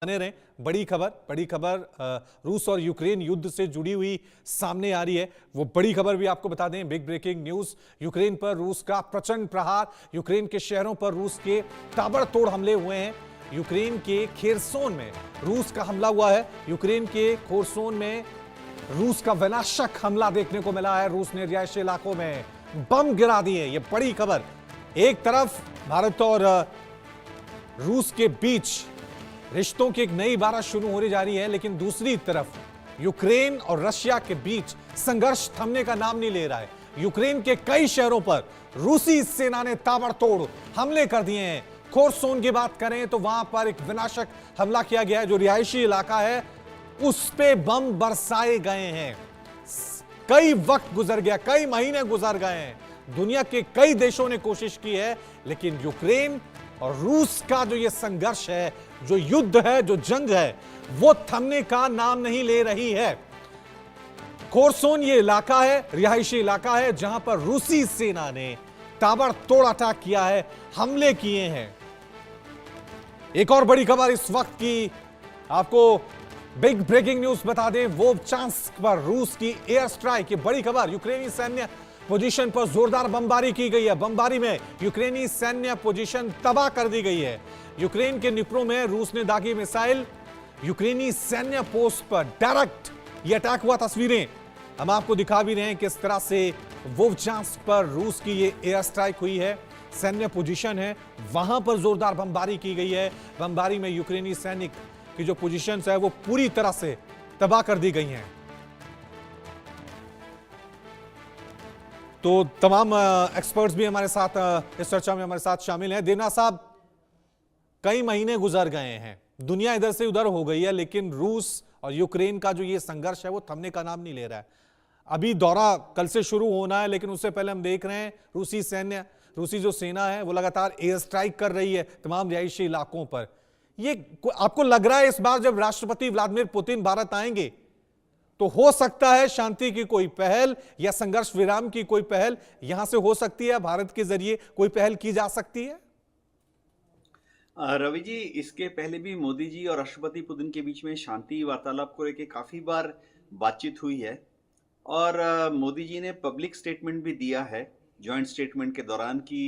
बने रहें। बड़ी खबर रूस और यूक्रेन युद्ध से जुड़ी हुई सामने आ रही है। वो बड़ी खबर भी आपको बता दें, बिग ब्रेकिंग न्यूज। यूक्रेन पर रूस का प्रचंड प्रहार, यूक्रेन के शहरों पर रूस के ताबड़तोड़ हमले हुए हैं। यूक्रेन के खेरसोन में रूस का हमला हुआ है। यूक्रेन के खोरसोन में रूस का विनाशक हमला देखने को मिला है। रूस ने रिहायशी इलाकों में बम गिरा दिए। ये बड़ी खबर। एक तरफ भारत और रूस के बीच रिश्तों की एक नई बारिश शुरू होने जा रही है, लेकिन दूसरी तरफ यूक्रेन और रशिया के बीच संघर्ष थमने का नाम नहीं ले रहा है। यूक्रेन के कई शहरों पर रूसी सेना ने ताबड़तोड़ हमले कर दिए हैं। खोरसोन की बात करें तो वहां पर एक विनाशक हमला किया गया है। जो रिहायशी इलाका है उस पे बम बरसाए गए हैं। कई वक्त गुजर गया, कई महीने गुजर गए हैं। दुनिया के कई देशों ने कोशिश की है, लेकिन यूक्रेन और रूस का जो ये संघर्ष है, जो युद्ध है, जो जंग है, वो थमने का नाम नहीं ले रही है। खोरसोन ये इलाका है, रिहायशी इलाका है, जहां पर रूसी सेना ने ताबड़तोड़ अटैक किया है, हमले किए हैं। एक और बड़ी खबर इस वक्त की आपको बिग ब्रेकिंग न्यूज बता दें। वोवचांस्क पर रूस की एयर स्ट्राइक, ये बड़ी खबर। यूक्रेनी सैन्य पोजीशन पर जोरदार बमबारी की गई है। बमबारी में यूक्रेनी सैन्य पोजीशन तबाह कर दी गई है। यूक्रेन के निप्रो में रूस ने दागी मिसाइल यूक्रेनी सैन्य पोस्ट पर डायरेक्ट ये अटैक हुआ। तस्वीरें हम आपको दिखा भी रहे हैं किस तरह से वोवचांस्क पर रूस की ये एयर स्ट्राइक हुई है। सैन्य पोजीशन है, वहां पर जोरदार बमबारी की गई है। बमबारी में यूक्रेनी सैनिक की जो पोजीशन है वो पूरी तरह से तबाह कर दी गई हैं। तो तमाम एक्सपर्ट्स भी हमारे साथ इस चर्चा में हमारे साथ शामिल हैं। देवनाथ साहब, कई महीने गुजर गए हैं, दुनिया इधर से उधर हो गई है, लेकिन रूस और यूक्रेन का जो ये संघर्ष है वो थमने का नाम नहीं ले रहा है। अभी दौरा कल से शुरू होना है, लेकिन उससे पहले हम देख रहे हैं रूसी जो सेना है वो लगातार एयर स्ट्राइक कर रही है तमाम रिहायशी इलाकों पर। ये आपको लग रहा है इस बार जब राष्ट्रपति व्लादिमीर पुतिन भारत आएंगे तो हो सकता है शांति की कोई पहल या संघर्ष विराम की कोई पहल यहां से हो सकती है, भारत के जरिए कोई पहल की जा सकती है? रवि जी, इसके पहले भी मोदी जी और राष्ट्रपति पुतिन के बीच में शांति वार्तालाप को लेकर काफी बार बातचीत हुई है। और मोदी जी ने पब्लिक स्टेटमेंट भी दिया है जॉइंट स्टेटमेंट के दौरान कि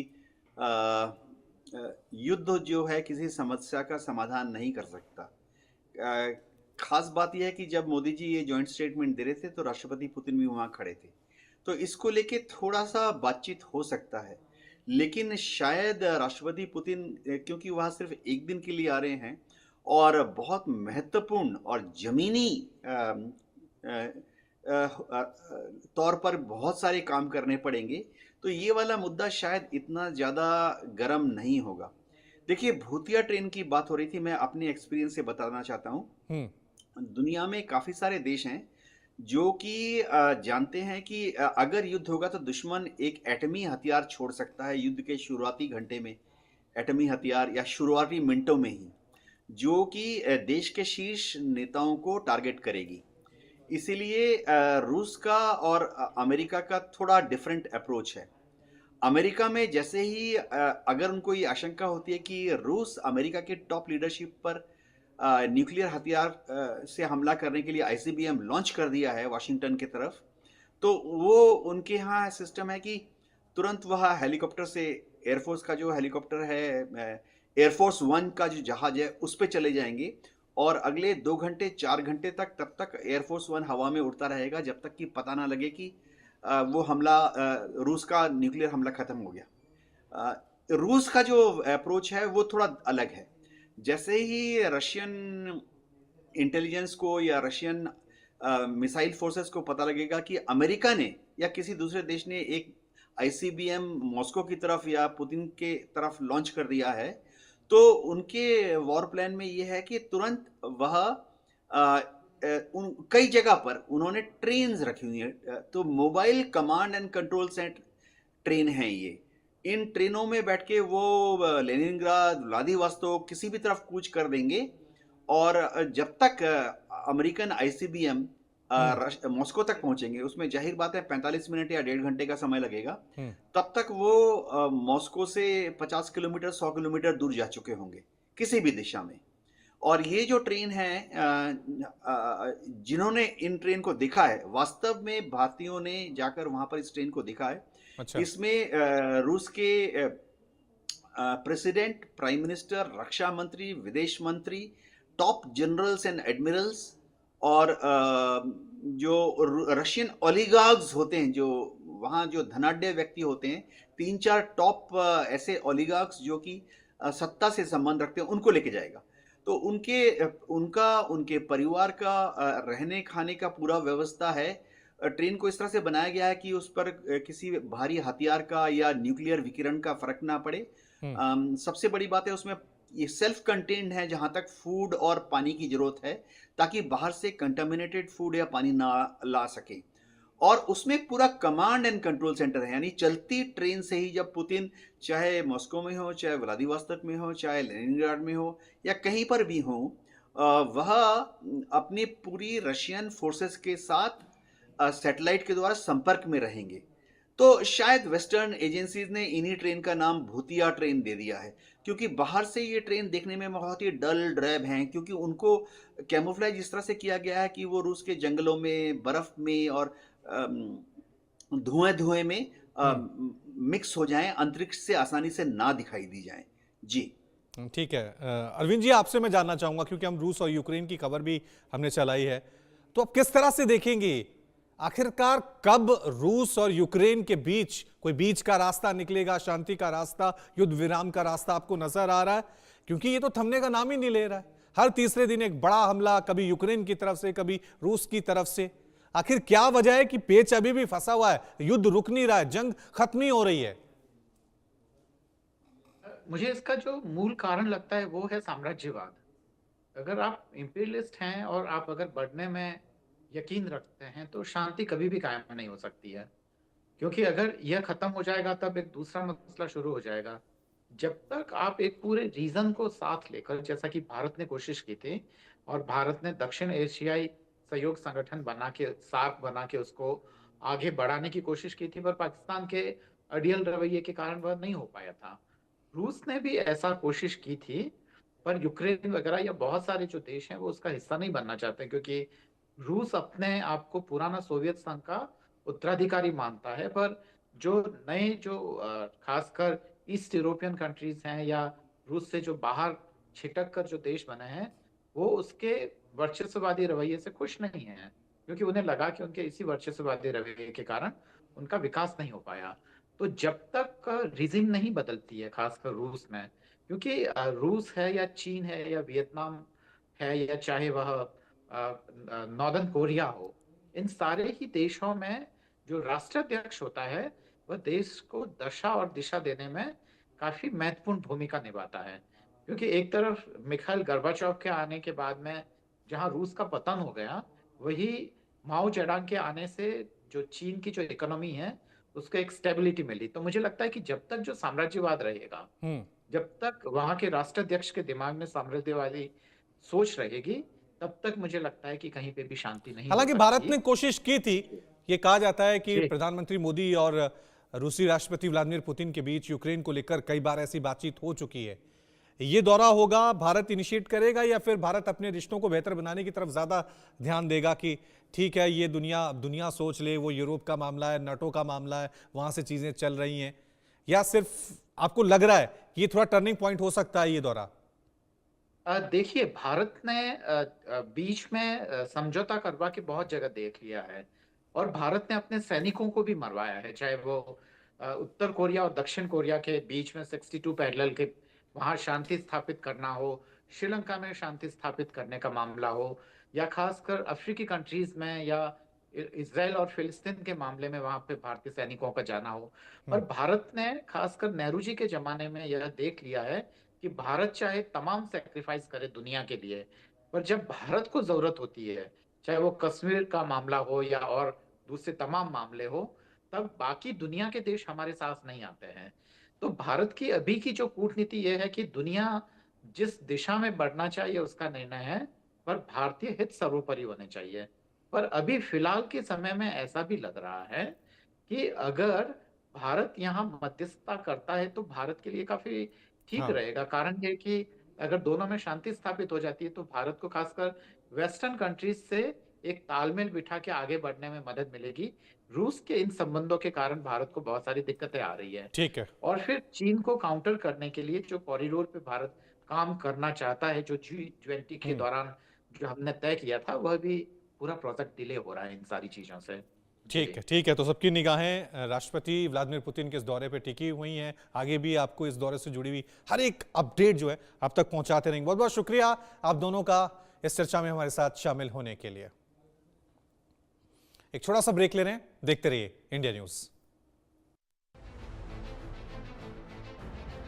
अ, युद्ध जो है किसी समस्या का समाधान नहीं कर सकता। खास बात यह है कि जब मोदी जी ये जॉइंट स्टेटमेंट दे रहे थे तो राष्ट्रपति पुतिन भी वहां खड़े थे, तो इसको लेके थोड़ा सा बातचीत हो सकता है। लेकिन शायद राष्ट्रपति पुतिन क्योंकि वहां सिर्फ एक दिन के लिए आ रहे हैं और बहुत महत्वपूर्ण और जमीनी तौर पर बहुत सारे काम करने पड़ेंगे, तो ये वाला मुद्दा शायद इतना ज़्यादा गर्म नहीं होगा। देखिए, भूतिया ट्रेन की बात हो रही थी, मैं अपने एक्सपीरियंस से बताना चाहता हूँ। दुनिया में काफ़ी सारे देश हैं जो कि जानते हैं कि अगर युद्ध होगा तो दुश्मन एक एटमी हथियार छोड़ सकता है युद्ध के शुरुआती घंटे में, एटमी हथियार या शुरुआती मिनटों में ही, जो कि देश के शीर्ष नेताओं को टारगेट करेगी। इसीलिए रूस का और अमेरिका का थोड़ा डिफरेंट अप्रोच है। अमेरिका में जैसे ही अगर उनको ये आशंका होती है कि रूस अमेरिका के टॉप लीडरशिप पर न्यूक्लियर हथियार से हमला करने के लिए आईसीबीएम लॉन्च कर दिया है वाशिंगटन की तरफ, तो वो उनके यहाँ सिस्टम है कि तुरंत वह हेलीकॉप्टर से, एयरफोर्स का जो हेलीकॉप्टर है, एयरफोर्स वन का जो जहाज है उस पर चले जाएंगे और अगले 2 घंटे 4 घंटे तक तब तक एयरफोर्स वन हवा में उड़ता रहेगा जब तक कि पता ना लगे कि वो हमला, रूस का न्यूक्लियर हमला खत्म हो गया। रूस का जो अप्रोच है वो थोड़ा अलग है। जैसे ही रशियन इंटेलिजेंस को या रशियन मिसाइल फोर्सेस को पता लगेगा कि अमेरिका ने या किसी दूसरे देश ने एक आईसीबीएम मॉस्को की तरफ या पुतिन के तरफ लॉन्च कर दिया है, तो उनके वॉर प्लान में ये है कि तुरंत वह उन कई जगह पर उन्होंने ट्रेन्स रखी हुई हैं, तो mobile command and control centre train है ये। इन ट्रेनों में बैठ के वो लेनिनग्राद, व्लादिवोस्तोक किसी भी तरफ कूच कर देंगे और जब तक अमेरिकन आईसीबीएम मॉस्को तक पहुंचेंगे, उसमें जाहिर बात है 45 मिनट या 1.5 घंटे का समय लगेगा, तब तक वो मॉस्को से 50 किलोमीटर 100 किलोमीटर दूर जा चुके होंगे किसी भी दिशा में। और ये जो ट्रेन है जिन्होंने इन ट्रेन को देखा है, वास्तव में भारतीयों ने जाकर वहाँ पर इस ट्रेन को देखा है। अच्छा। इसमें रूस के प्रेसिडेंट, प्राइम मिनिस्टर, रक्षा मंत्री, विदेश मंत्री, टॉप जनरल्स एंड एडमिरल्स और जो रशियन ओलिगार्क्स होते हैं, जो वहाँ जो धनाढ्य व्यक्ति होते हैं, 3-4 टॉप ऐसे ओलिगार्क्स जो कि सत्ता से संबंध रखते हैं, उनको लेके जाएगा। तो उनके परिवार का रहने खाने का पूरा व्यवस्था है। ट्रेन को इस तरह से बनाया गया है कि उस पर किसी भारी हथियार का या न्यूक्लियर विकिरण का फर्क ना पड़े। हम्म। सबसे बड़ी बात है उसमें, ये सेल्फ कंटेन्ड है जहां तक फूड और पानी की जरूरत है, ताकि बाहर से कंटामिनेटेड फूड या पानी ना ला सके। और उसमें पूरा कमांड एंड कंट्रोल सेंटर है, यानी चलती ट्रेन से ही जब पुतिन चाहे मॉस्को में हो, चाहे व्लादिवोस्तोक में हो, चाहे लेनिनग्राड में हो या कहीं पर भी हो, वह अपनी पूरी रशियन फोर्सेस के साथ सैटेलाइट के द्वारा संपर्क में रहेंगे। तो शायद वेस्टर्न एजेंसीज ने इन्हीं ट्रेन का नाम भूतिया ट्रेन दे दिया है, क्योंकि बाहर से ये ट्रेन देखने में बहुत ही डल ड्रैब हैं, क्योंकि उनको कैमोफ्लेज इस तरह से किया गया है कि वो रूस के जंगलों में, बर्फ में और धुएं धुएं में हम्म। मिक्स हो जाएं, अंतरिक्ष से आसानी से ना दिखाई दी जाएं। जी। ठीक है। अरविंद जी, आपसे मैं जानना चाहूंगा, क्योंकि हम रूस और यूक्रेन की खबर भी हमने चलाई है, तो आप किस तरह से देखेंगे आखिरकार कब रूस और यूक्रेन के बीच कोई बीच का रास्ता निकलेगा, शांति का रास्ता, युद्ध विराम का रास्ता आपको नजर आ रहा है? क्योंकि ये तो थमने का नाम ही नहीं ले रहा है। हर तीसरे दिन एक बड़ा हमला, कभी यूक्रेन की तरफ से, कभी रूस की तरफ से। आखिर क्या वजह है कि पेच अभी भी फंसा हुआ है, युद्ध रुक नहीं रहा है, जंग खत्म नहीं हो रही है? मुझे इसका जो मूल कारण लगता है वो है साम्राज्यवाद। अगर आप इंपीरियलिस्ट हैं और आप अगर बढ़ने में यकीन रखते हैं तो शांति कभी भी कायम नहीं हो सकती है, क्योंकि अगर यह खत्म हो जाएगा तब एक दूसरा मसला शुरू हो जाएगा। जब तक आप एक पूरे रीजन को साथ लेकर, जैसा कि भारत ने कोशिश की थी, और भारत ने दक्षिण एशियाई सहयोग संगठन बना के, सार्क बना के उसको आगे बढ़ाने की कोशिश की थी, पर पाकिस्तान के अड़ियल रवैये के कारण वह नहीं हो पाया था। रूस ने भी ऐसा कोशिश की थी, पर यूक्रेन वगैरह या बहुत सारे जो देश हैं वो उसका हिस्सा नहीं बनना चाहते, क्योंकि रूस अपने आप को पुराना सोवियत संघ का उत्तराधिकारी मानता है। पर जो नए जो खासकर ईस्ट यूरोपियन कंट्रीज हैं या रूस से जो बाहर छिटक कर जो देश बने हैं, वो उसके वर्चस्ववादी रवैये से खुश नहीं है, क्योंकि उन्हें लगा कि उनके इसी वर्चस्ववादी रवैये के कारण उनका विकास नहीं हो पाया। तो जब तक रिजिम नहीं बदलती है, खासकर रूस में, क्योंकि रूस है या चीन है या वियतनाम है या चाहे वह नॉर्दर्न कोरिया हो, इन सारे ही देशों में जो राष्ट्राध्यक्ष होता है वह देश को दशा और दिशा देने में काफी महत्वपूर्ण भूमिका निभाता है। क्योंकि एक तरफ मिखाइल गोर्बाचोव के आने के बाद में जहां रूस का पतन हो गया, वही माओ जेडांग के आने से जो चीन की जो इकोनॉमी है उसको एक स्टेबिलिटी मिली। तो मुझे लगता है कि जब तक जो साम्राज्यवाद रहेगा, हम्म। जब तक वहां के राष्ट्राध्यक्ष के दिमाग में साम्राज्यवादी सोच रहेगी, तब तक मुझे लगता है कि कहीं पे भी शांति नहीं हो हालांकि भारत सकती। ने कोशिश की थी, ये कहा जाता है कि जी। प्रधानमंत्री मोदी और रूसी राष्ट्रपति व्लादिमीर पुतिन के बीच यूक्रेन को लेकर कई बार ऐसी बातचीत हो चुकी है। ये दौरा होगा, भारत इनिशिएट करेगा या फिर भारत अपने रिश्तों को बेहतर बनाने की तरफ ज्यादा ध्यान देगा कि ठीक है, ये दुनिया दुनिया सोच ले, वो यूरोप का मामला है, नाटो का मामला है, वहां से चीजें चल रही हैं? या सिर्फ आपको लग रहा है कि ये थोड़ा टर्निंग पॉइंट हो सकता है ये दौरा? देखिए, भारत ने बीच में समझौता करवा के बहुत जगह देख लिया है, और भारत ने अपने सैनिकों को भी मरवाया है, चाहे वो उत्तर कोरिया और दक्षिण कोरिया के बीच में 62 पैरेलल के वहां शांति स्थापित करना हो, श्रीलंका में शांति स्थापित करने का मामला हो, या खासकर अफ्रीकी कंट्रीज में या इसराइल और फिलिस्तीन के मामले में वहां पे भारतीय सैनिकों का जाना हो। पर भारत ने खासकर नेहरू जी के जमाने में यह देख लिया है कि भारत चाहे तमाम सेक्रीफाइस करे दुनिया के लिए, पर जब भारत को जरूरत होती है, चाहे वो कश्मीर का मामला हो या और दूसरे तमाम मामले हो, तब बाकी दुनिया के देश हमारे साथ नहीं आते हैं। तो भारत की अभी की जो कूटनीति ये है कि दुनिया जिस दिशा में बढ़ना चाहिए उसका निर्णय है, पर भारतीय हित सर्वोपरि होने चाहिए। पर अभी फिलहाल के समय में ऐसा भी लग रहा है कि अगर भारत यहाँ मध्यस्थता करता है तो भारत के लिए काफी ठीक हाँ। रहेगा। कारण ये कि अगर दोनों में शांति स्थापित हो जाती है तो भारत को खासकर वेस्टर्न कंट्रीज से एक तालमेल बिठा के आगे बढ़ने में मदद मिलेगी। रूस के इन संबंधों के कारण भारत को बहुत सारी दिक्कतें आ रही है। ठीक है। और फिर चीन को काउंटर करने के लिए जो कॉरिडोर पे भारत काम करना चाहता है, जो G20 के दौरान जो हमने तय किया था, वह भी पूरा प्रोजेक्ट डिले हो रहा है इन सारी चीजों से। ठीक है, ठीक है। तो सबकी निगाहें राष्ट्रपति व्लादिमीर पुतिन के इस दौरे पे टिकी हुई हैं। आगे भी आपको इस दौरे से जुड़ी हुई हर एक अपडेट जो है आप तक पहुंचाते रहेंगे। बहुत बहुत शुक्रिया आप दोनों का इस चर्चा में हमारे साथ शामिल होने के लिए। एक छोटा सा ब्रेक ले रहे हैं, देखते रहिए इंडिया न्यूज।